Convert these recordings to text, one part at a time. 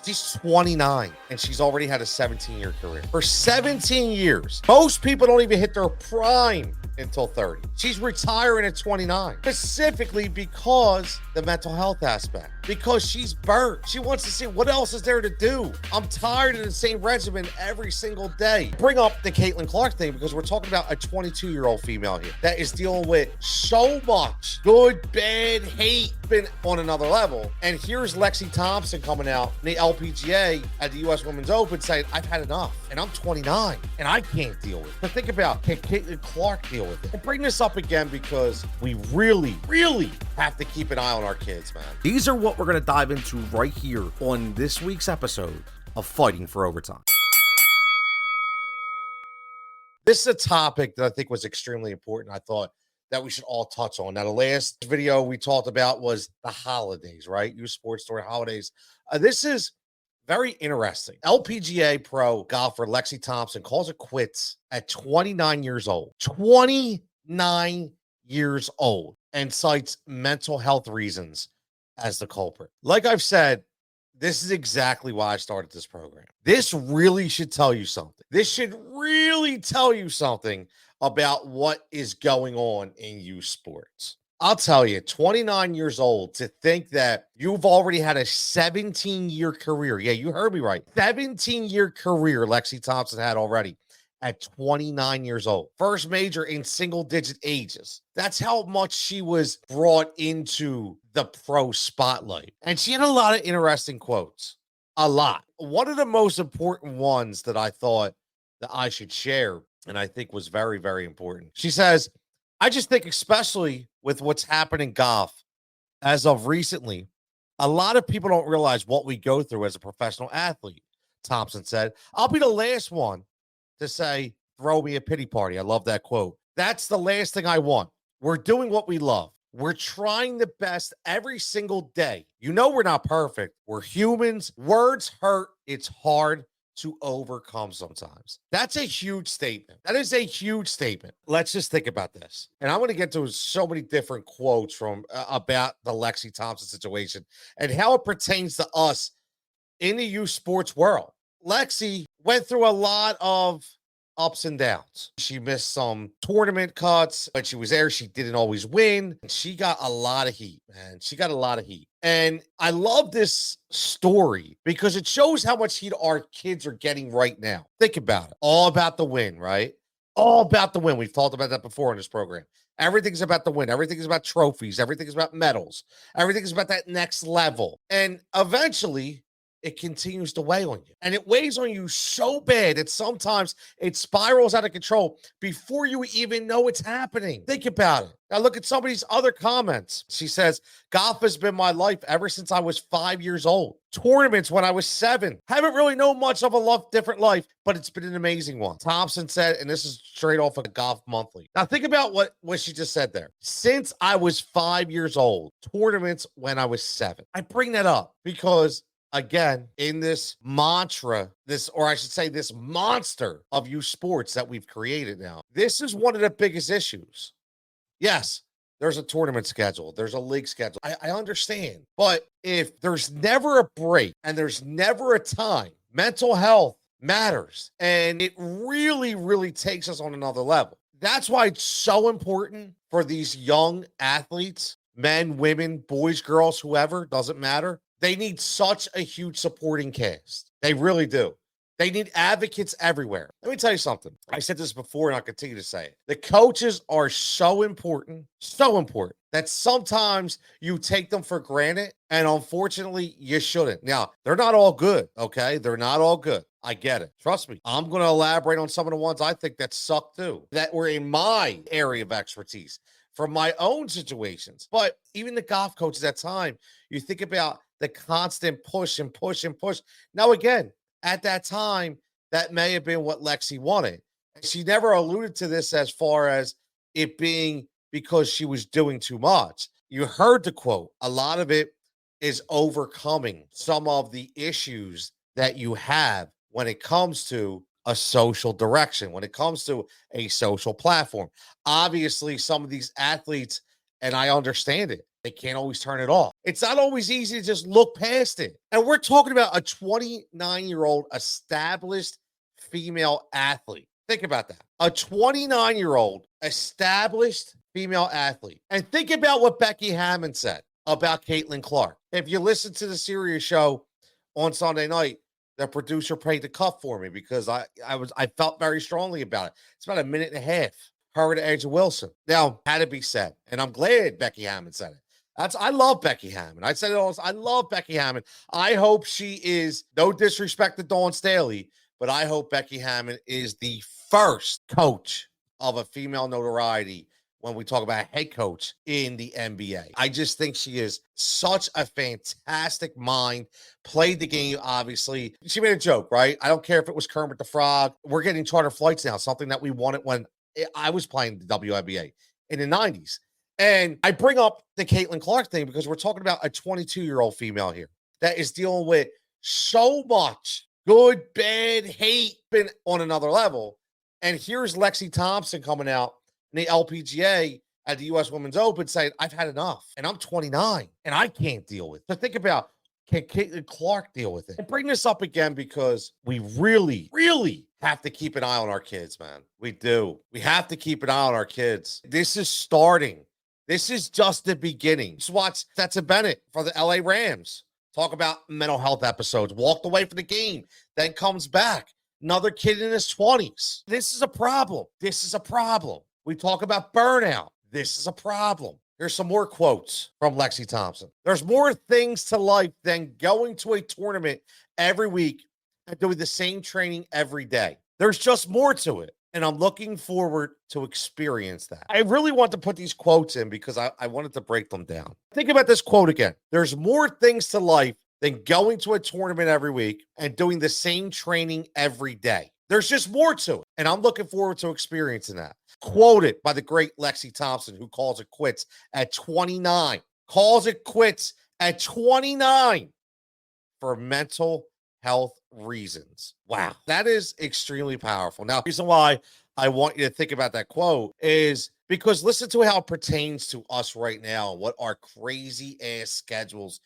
She's 29 and she's already had a 17-year career. For 17 years, most people don't even hit their prime until 30. She's retiring at 29, specifically because the mental health aspect, because she's burnt. She wants to see what else is there to do. I'm tired of the same regimen every single day. Bring up the Caitlin Clark thing because we're talking about a 22-year-old female here that is dealing with so much good, bad, hate, been on another level. And here's Lexi Thompson coming out in the LPGA at the US Women's Open saying, I've had enough and I'm 29 and I can't deal with it. But think about, can Caitlin Clark deal with it? I bring this up again because we really have to keep an eye on our kids, man. These are what we're going to dive into right here on this week's episode of Fighting for Overtime. This is a topic that I think was extremely important. I thought that we should all touch on. Now, the last video we talked about was the holidays, right? Youth sports during holidays. This is very interesting. LPGA pro golfer Lexi Thompson calls it quits at 29 years old. 29 years old, and cites mental health reasons as the culprit. Like I've said, this is exactly why I started this program. This really should tell you something. This should really tell you something about what is going on in youth sports. I'll tell you, 29 years old, to think that you've already had a 17-year career. Yeah, you heard me right. 17-year career Lexi Thompson had already at 29 years old. First major in single-digit ages. That's how much she was brought into the pro spotlight. And she had a lot of interesting quotes. A lot. One of the most important ones that I thought that I should share, and I think was very, very important. She says, I just think, especially with what's happened in golf as of recently, a lot of people don't realize what we go through as a professional athlete. Thompson said, I'll be the last one to say, throw me a pity party. I love that quote. That's the last thing I want. We're doing what we love. We're trying the best every single day. You know, we're not perfect. We're humans. Words hurt. It's hard to overcome sometimes. That's a huge statement. That is a huge statement. Let's just think about this. And I'm going to get to so many different quotes from about the Lexi Thompson situation and how it pertains to us in the youth sports world. Lexi went through a lot of ups and downs. She missed some tournament cuts. When she was there, she didn't always win. And she got a lot of heat, man. She got a lot of heat. And I love this story because it shows how much heat our kids are getting right now. Think about it. All about the win, right? All about the win. We've talked about that before in this program. Everything's about the win. Everything is about trophies. Everything is about medals. Everything is about that next level. And eventually, it continues to weigh on you. And it weighs on you so bad that sometimes it spirals out of control before you even know it's happening. Think about it. Now look at somebody's other comments. She says, golf has been my life ever since I was 5 years old. Tournaments when I was 7. Haven't really known much of a different life, but it's been an amazing one. Thompson said, and this is straight off of Golf Monthly. Now think about what she just said there. Since I was 5 years old, tournaments when I was 7. I bring that up because again, in this mantra, this monster of youth sports that we've created now, this is one of the biggest issues. Yes, there's a tournament schedule. There's a league schedule. I understand. But if there's never a break and there's never a time, mental health matters. And it really takes us on another level. That's why it's so important for these young athletes, men, women, boys, girls, whoever, doesn't matter. They need such a huge supporting cast. They really do. They need advocates everywhere. Let me tell you something. I said this before and I'll continue to say it. The coaches are so important that sometimes you take them for granted, and unfortunately, you shouldn't. Now, they're not all good, okay? They're not all good. I get it. Trust me. I'm going to elaborate on some of the ones I think that suck too, that were in my area of expertise from my own situations. But even the golf coaches at time, you think about the constant push and push and push. Now, again, at that time, that may have been what Lexi wanted. She never alluded to this as far as it being because she was doing too much. You heard the quote. A lot of it is overcoming some of the issues that you have when it comes to a social direction, when it comes to a social platform. Obviously, some of these athletes, and I understand it, They can't always turn it off. It's not always easy to just look past it. And we're talking about a 29-year-old established female athlete. Think about that. A 29-year-old established female athlete. And think about what Becky Hammon said about Caitlin Clark. If you listen to the Sirius show on Sunday night, the producer played the cup for me because I felt very strongly about it. It's about a minute and a half. Her to Angel Wilson. Now, had to be said, and I'm glad Becky Hammon said it. I love Becky Hammon. I said it all. I love Becky Hammon. I hope she is, no disrespect to Dawn Staley, but I hope Becky Hammon is the first coach of a female notoriety when we talk about a head coach in the NBA. I just think she is such a fantastic mind. Played the game, obviously. She made a joke, right? I don't care if it was Kermit the Frog. We're getting charter flights now, something that we wanted when I was playing the WNBA in the 90s. And I bring up the Caitlin Clark thing because we're talking about a 22-year-old female here that is dealing with so much good, bad, hate, been on another level. And here's Lexi Thompson coming out in the LPGA at the U.S. Women's Open saying, I've had enough. And I'm 29 and I can't deal with it. So think about, can Caitlin Clark deal with it? And bring this up again because we really, really have to keep an eye on our kids, man. We do. We have to keep an eye on our kids. This is starting. This is just the beginning. Just watch Stetson Bennett for the LA Rams. Talk about mental health episodes. Walked away from the game, then comes back. Another kid in his 20s. This is a problem. This is a problem. We talk about burnout. This is a problem. Here's some more quotes from Lexi Thompson. There's more things to life than going to a tournament every week and doing the same training every day. There's just more to it. And I'm looking forward to experience that. I really want to put these quotes in because I wanted to break them down. Think about this quote again. There's more things to life than going to a tournament every week and doing the same training every day. There's just more to it. And I'm looking forward to experiencing that. Quoted by the great Lexi Thompson, who calls it quits at 29. Calls it quits at 29 for mental health reasons. Wow. That is extremely powerful. Now, the reason why I want you to think about that quote is because listen to how it pertains to us right now, what our crazy ass schedules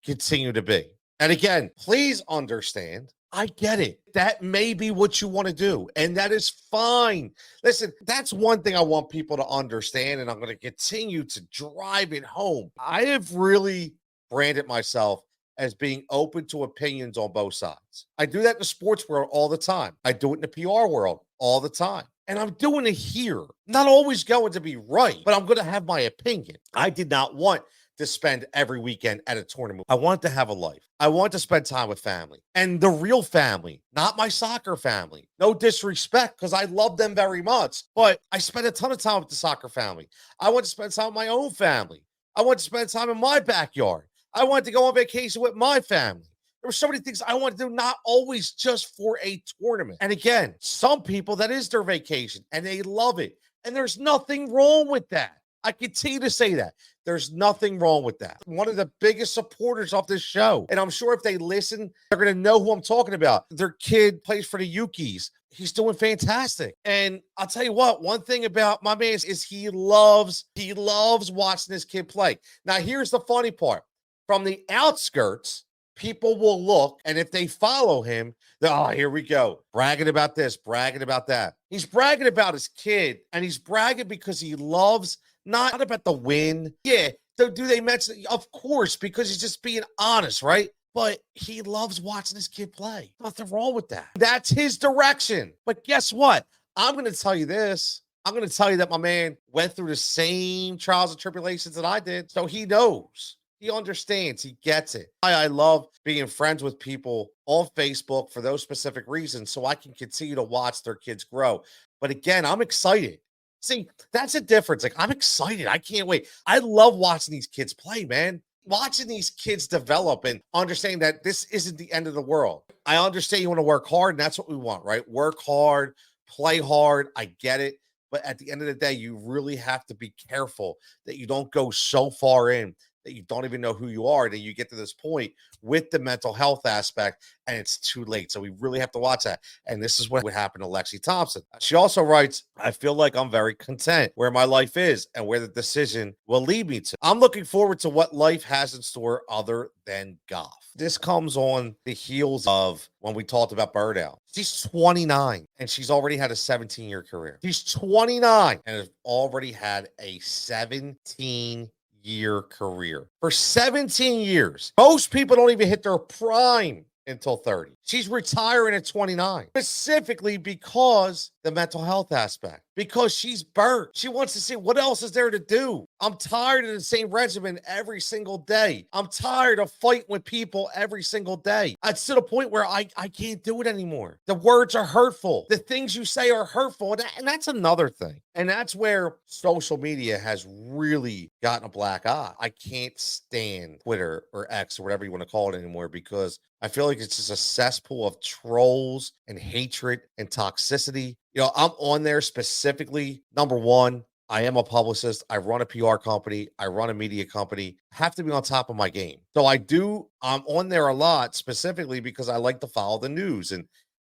continue to be. And again, please understand, I get it. That may be what you want to do, and that is fine. Listen, that's one thing I want people to understand, and I'm going to continue to drive it home. I have really branded myself as being open to opinions on both sides. I do that in the sports world all the time. I do it in the PR world all the time. And I'm doing it here. Not always going to be right, but I'm going to have my opinion. I did not want to spend every weekend at a tournament. I want to have a life. I want to spend time with family and the real family, not my soccer family. No disrespect, because I love them very much, but I spend a ton of time with the soccer family. I want to spend time with my own family. I want to spend time in my backyard. I wanted to go on vacation with my family. There were so many things I want to do, not always just for a tournament. And again, some people, that is their vacation and they love it. And there's nothing wrong with that. I continue to say that. There's nothing wrong with that. One of the biggest supporters of this show. And I'm sure if they listen, they're going to know who I'm talking about. Their kid plays for the Yukis. He's doing fantastic. And I'll tell you what, one thing about my man is he loves watching this kid play. Now, here's the funny part. From the outskirts, people will look, and if they follow him, oh, here we go. Bragging about this, bragging about that. He's bragging about his kid, and he's bragging because he loves, not about the win. Yeah, do they mention? Of course, because he's just being honest, right? But he loves watching his kid play. Nothing wrong with that. That's his direction. But guess what? I'm going to tell you this. I'm going to tell you that my man went through the same trials and tribulations that I did, so he knows. He understands. He gets it. I love being friends with people on Facebook for those specific reasons so I can continue to watch their kids grow. But again, I'm excited. See, that's a difference. Like, I'm excited. I can't wait. I love watching these kids play, man. Watching these kids develop and understanding that this isn't the end of the world. I understand you want to work hard, and that's what we want, right? Work hard, play hard. I get it. But at the end of the day, you really have to be careful that you don't go so far in that you don't even know who you are. That you get to this point with the mental health aspect and it's too late. So we really have to watch that. And this is what would happen to Lexi Thompson. She also writes, I feel like I'm very content where my life is and where the decision will lead me to. I'm looking forward to what life has in store other than golf. This comes on the heels of when we talked about Burnout. She's 29 and she's already had a 17-year career. She's 29 and has already had a 17-year career. For 17 years, most people don't even hit their prime until 30. She's retiring at 29, specifically because the mental health aspect, because she's burnt. She wants to see what else is there to do. I'm tired of the same regimen every single day. I'm tired of fighting with people every single day. It's to the point where I can't do it anymore. The words are hurtful. The things you say are hurtful. And that's another thing. And that's where social media has really gotten a black eye. I can't stand Twitter or X or whatever you want to call it anymore, because I feel like it's just a cesspool of trolls and hatred and toxicity. You know, I'm on there specifically. Number one, I am a publicist. I run a PR company. I run a media company. I have to be on top of my game. So I'm on there a lot specifically because I like to follow the news.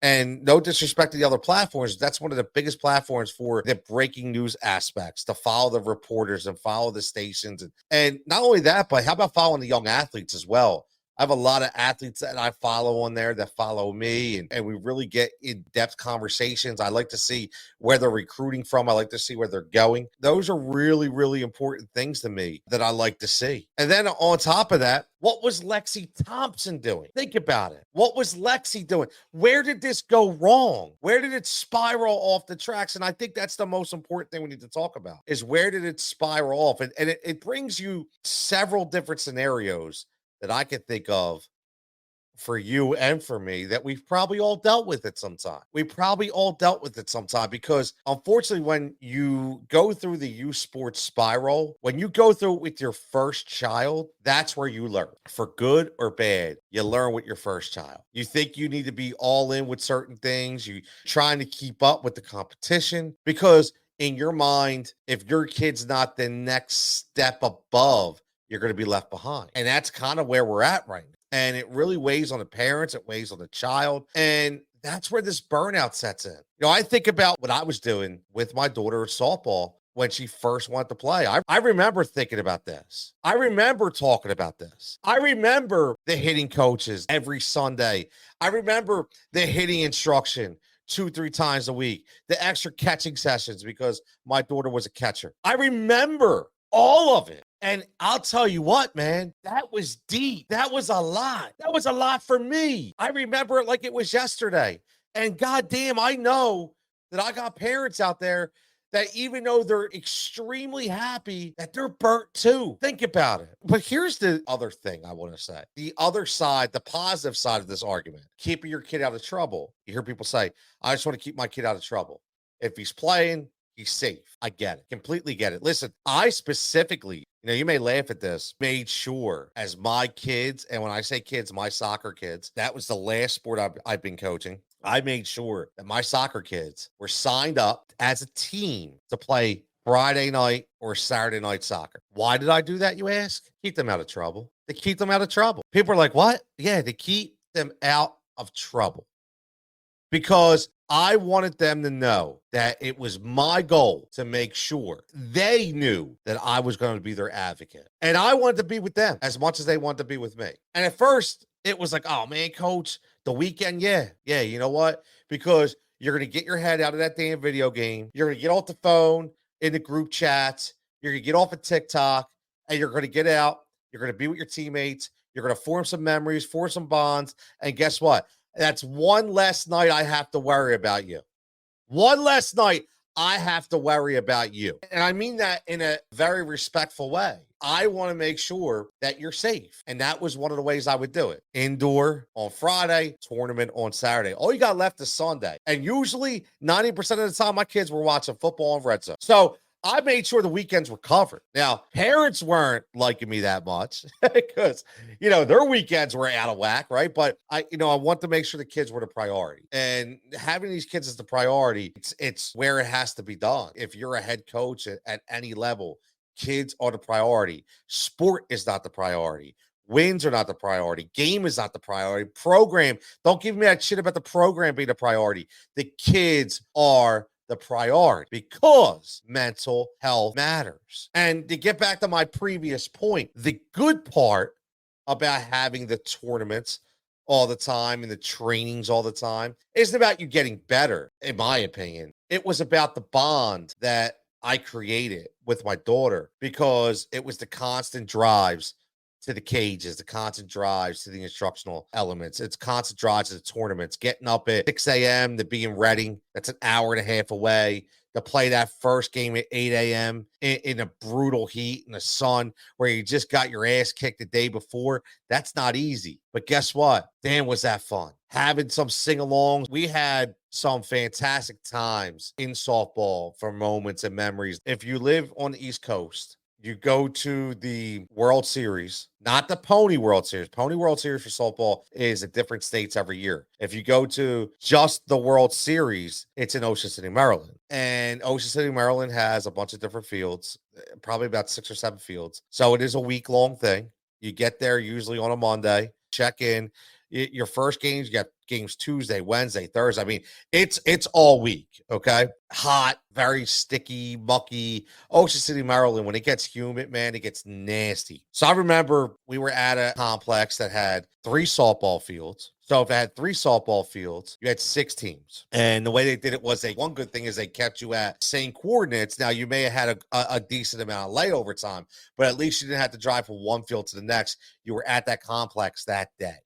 And no disrespect to the other platforms, that's one of the biggest platforms for the breaking news aspects, to follow the reporters and follow the stations. And not only that, but how about following the young athletes as well? I have a lot of athletes that I follow on there that follow me, and we really get in-depth conversations. I like to see where they're recruiting from. I like to see where they're going. Those are really, really important things to me that I like to see. And then on top of that, what was Lexi Thompson doing? Think about it. What was Lexi doing? Where did this go wrong? Where did it spiral off the tracks? And I think that's the most important thing we need to talk about, is where did it spiral off? And it brings you several different scenarios that I could think of for you and for me that we've probably all dealt with it sometime. We probably all dealt with it sometime, because unfortunately, when you go through the youth sports spiral, when you go through it with your first child, that's where you learn. For good or bad, you learn with your first child. You think you need to be all in with certain things. You trying to keep up with the competition, because in your mind, if your kid's not the next step above, you're going to be left behind. And that's kind of where we're at right now. And it really weighs on the parents. It weighs on the child. And that's where this burnout sets in. You know, I think about what I was doing with my daughter at softball when she first wanted to play. I remember thinking about this. I remember talking about this. I remember the hitting coaches every Sunday. I remember the hitting instruction 2-3 times a week, the extra catching sessions because my daughter was a catcher. I remember all of it. And I'll tell you what, man, that was deep. That was a lot. That was a lot for me. I remember it like it was yesterday. And goddamn, I know that I got parents out there that even though they're extremely happy, that they're burnt too. Think about it. But here's the other thing I want to say. The other side, the positive side of this argument, keeping your kid out of trouble. You hear people say, I just want to keep my kid out of trouble. If he's playing, he's safe. I get it. Completely get it. Listen, I specifically, you may laugh at this, made sure as my kids, and when I say kids, my soccer kids, that was the last sport I've been coaching. I made sure that my soccer kids were signed up as a team to play Friday night or Saturday night soccer. Why did I do that, you ask? Keep them out of trouble. To keep them out of trouble. People are like, what? Yeah, to keep them out of trouble. Because I wanted them to know that it was my goal to make sure they knew that I was going to be their advocate. And I wanted to be with them as much as they wanted to be with me. And at first, it was like, oh man, coach, the weekend, yeah, you know what? Because you're going to get your head out of that damn video game. You're going to get off the phone in the group chats. You're going to get off of TikTok, and you're going to get out. You're going to be with your teammates. You're going to form some memories, form some bonds. And guess what? That's one less night I have to worry about you. One less night I have to worry about you. And I mean that in a very respectful way. I want to make sure that you're safe. And that was one of the ways I would do it. Indoor on Friday, tournament on Saturday. All you got left is Sunday. And usually 90% of the time, my kids were watching football on Red Zone. So I made sure the weekends were covered. Now, parents weren't liking me that much because, their weekends were out of whack, right? But I want to make sure the kids were the priority. And having these kids as the priority, it's where it has to be done. If you're a head coach at any level, Kids are the priority. Sport is not the priority. Wins are not the priority. Game is not the priority. Program, don't give me that shit about the program being the priority. The kids are the priority because mental health matters. And to get back to my previous point, the good part about having the tournaments all the time and the trainings all the time isn't about you getting better, in my opinion. It was about the bond that I created with my daughter because it was the constant drives to the cages, the constant drives to the instructional elements. It's constant drives to the tournaments, getting up at 6 a.m. to be in Reading. That's an hour and a half away to play that first game at 8 a.m. in a brutal heat in the sun where you just got your ass kicked the day before. That's not easy. But guess what? Damn, was that fun. Having some sing-alongs. We had some fantastic times in softball for moments and memories. If you live on the East Coast, you go to the World Series, not the Pony World Series. Pony World Series for softball is at different states every year. If you go to just the World Series, it's in Ocean City, Maryland. And Ocean City, Maryland has a bunch of different fields, probably about 6 or 7 fields. So it is a week-long thing. You get there usually on a Monday, check in. Your first games, you got games Tuesday, Wednesday, Thursday. I mean, it's all week, okay? Hot, very sticky, mucky. Ocean City, Maryland, when it gets humid, man, it gets nasty. So I remember we were at a complex that had 3 softball fields. So if it had 3 softball fields, you had 6 teams. And the way they did it was one good thing is they kept you at same coordinates. Now, you may have had a decent amount of layover time, but at least you didn't have to drive from one field to the next. You were at that complex that day.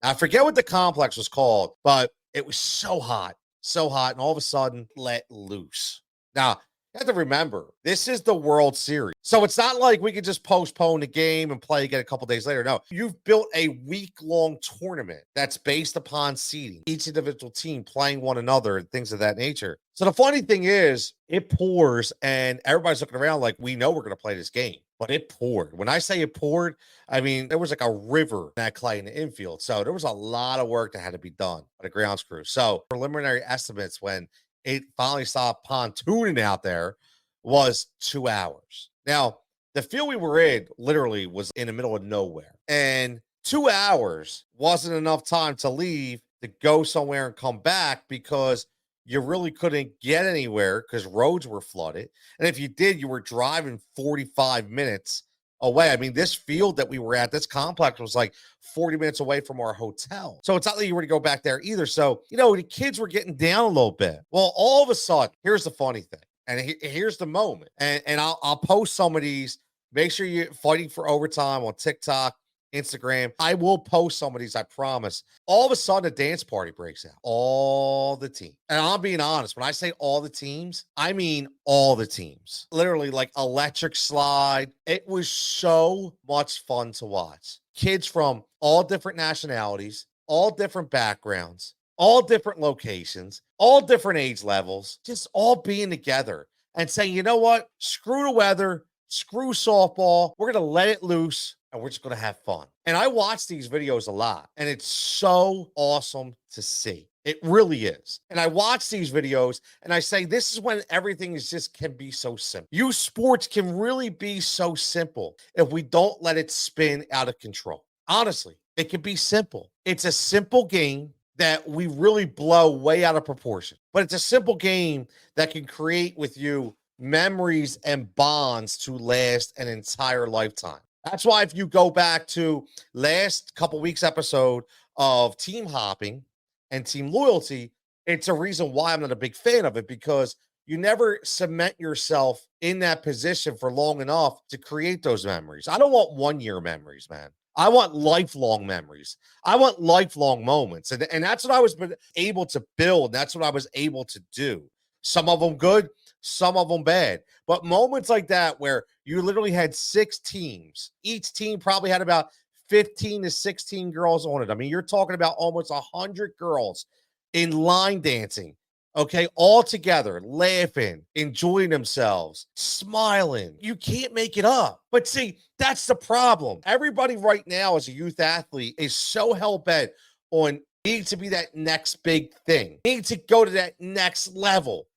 I forget what the complex was called, but it was so hot, and all of a sudden let loose. Now, you have to remember, this is the World Series. So it's not like we could just postpone the game and play again a couple days later. No, you've built a week-long tournament that's based upon seeding, each individual team playing one another and things of that nature. So the funny thing is, it pours and everybody's looking around like, we know we're going to play this game. But it poured. When I say it poured, I mean, there was like a river that clay in the infield. So there was a lot of work that had to be done by the grounds crew. So preliminary estimates when it finally stopped pontooning out there was 2 hours. Now, the field we were in literally was in the middle of nowhere. And 2 hours wasn't enough time to leave to go somewhere and come back because you really couldn't get anywhere because roads were flooded. And if you did, you were driving 45 minutes away. I mean, this field that we were at, this complex was like 40 minutes away from our hotel. So it's not like you were to go back there either. So, the kids were getting down a little bit. Well, all of a sudden, here's the funny thing. And here's the moment. And I'll post some of these. Make sure you're fighting for overtime on TikTok, Instagram. I will post some of these, I promise. All of a sudden, a dance party breaks out. All the teams. And I'm being honest. When I say all the teams, I mean all the teams. Literally like electric slide. It was so much fun to watch. Kids from all different nationalities, all different backgrounds, all different locations, all different age levels, just all being together and saying, you know what? Screw the weather. Screw softball. We're going to let it loose and we're just going to have fun. And I watch these videos a lot and it's so awesome to see. It really is. And I watch these videos and I say, this is when everything is just can be so simple. Youth sports can really be so simple if we don't let it spin out of control. Honestly, it can be simple. It's a simple game that we really blow way out of proportion, but it's a simple game that can create with you memories and bonds to last an entire lifetime. That's why if you go back to last couple weeks episode of team hopping and team loyalty, it's a reason why I'm not a big fan of it because you never cement yourself in that position for long enough to create those memories. I don't want 1-year memories, man. I want lifelong memories. I want lifelong moments. And that's what I was able to build. That's what I was able to do. Some of them good, some of them bad. But moments like that where you literally had 6 teams. Each team probably had about 15 to 16 girls on it. I mean, you're talking about almost 100 girls in line dancing. Okay, all together, laughing, enjoying themselves, smiling. You can't make it up. But see, that's the problem. Everybody right now as a youth athlete is so hell-bent on needing to be that next big thing, needing to go to that next level,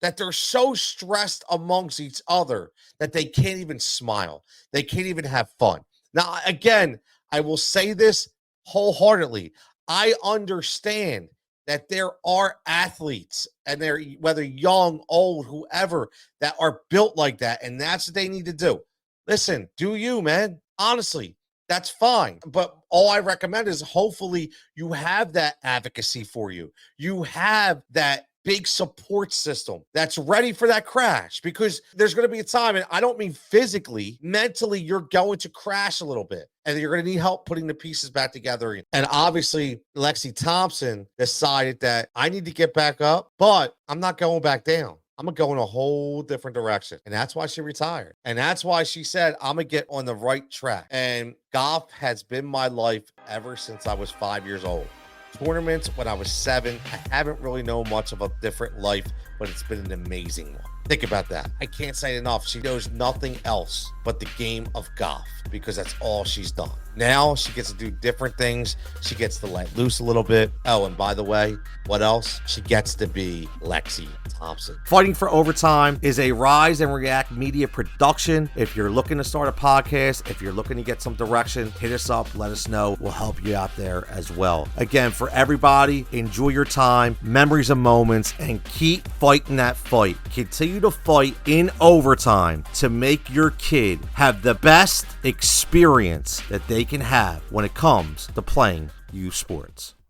that they're so stressed amongst each other that they can't even smile. They can't even have fun. Now, again, I will say this wholeheartedly. I understand that there are athletes, and they're whether young, old, whoever, that are built like that, and that's what they need to do. Listen, do you, man? Honestly, that's fine. But all I recommend is hopefully you have that advocacy for you. You have that big support system that's ready for that crash, because there's going to be a time, and I don't mean physically, mentally, you're going to crash a little bit and you're going to need help putting the pieces back together. And obviously, Lexi Thompson decided that I need to get back up, but I'm not going back down. I'm going to go in a whole different direction. And that's why she retired. And that's why she said, I'm going to get on the right track. And golf has been my life ever since I was 5 years old. Tournaments when I was 7. I haven't really known much of a different life, but it's been an amazing one. Think about that. I can't say it enough. She knows nothing else but the game of golf, because that's all she's done. Now she gets to do different things. She gets to let loose a little bit. Oh, and by the way, what else? She gets to be Lexi Thompson. Fighting for Overtime is a Rise and React media production. If you're looking to start a podcast, if you're looking to get some direction, hit us up. Let us know. We'll help you out there as well. Again, for everybody, enjoy your time, memories and moments, and keep fighting that fight. Continue to fight in overtime to make your kid have the best experience that they can have when it comes to playing youth sports.